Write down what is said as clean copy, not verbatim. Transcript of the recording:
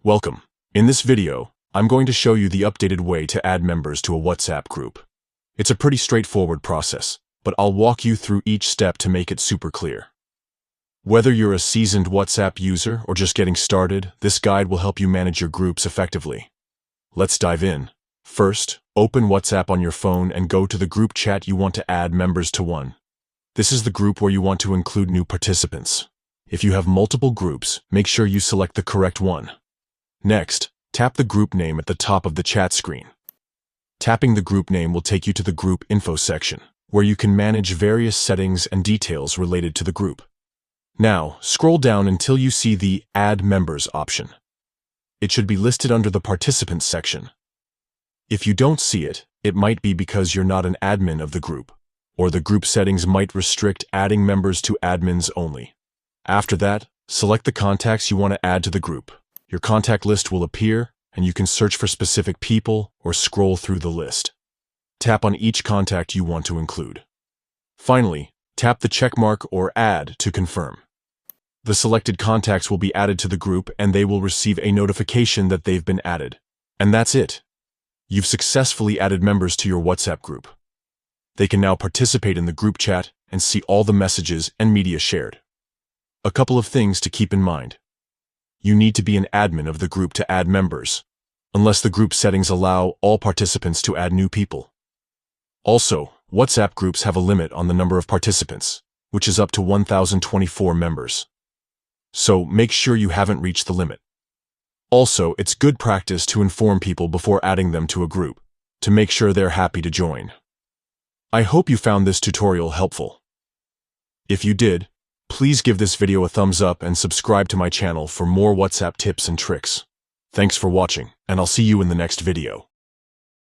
Welcome. In this video, I'm going to show you the updated way to add members to a WhatsApp group. It's a pretty straightforward process, but I'll walk you through each step to make it super clear. Whether you're a seasoned WhatsApp user or just getting started, this guide will help you manage your groups effectively. Let's dive in. First, open WhatsApp on your phone and go to the group chat you want to add members to one. This is the group where you want to include new participants. If you have multiple groups, make sure you select the correct one. Next, tap the group name at the top of the chat screen. Tapping the group name will take you to the group info section, where you can manage various settings and details related to the group. Now, scroll down until you see the Add Members option. It should be listed under the Participants section. If you don't see it, it might be because you're not an admin of the group, or the group settings might restrict adding members to admins only. After that, select the contacts you want to add to the group. Your contact list will appear, and you can search for specific people or scroll through the list. Tap on each contact you want to include. Finally, tap the checkmark or add to confirm. The selected contacts will be added to the group and they will receive a notification that they've been added. And that's it. You've successfully added members to your WhatsApp group. They can now participate in the group chat and see all the messages and media shared. A couple of things to keep in mind. You need to be an admin of the group to add members, unless the group settings allow all participants to add new people. Also, WhatsApp groups have a limit on the number of participants, which is up to 1,024 members. So make sure you haven't reached the limit. Also, it's good practice to inform people before adding them to a group, to make sure they're happy to join. I hope you found this tutorial helpful. If you did, please give this video a thumbs up and subscribe to my channel for more WhatsApp tips and tricks. Thanks for watching, and I'll see you in the next video.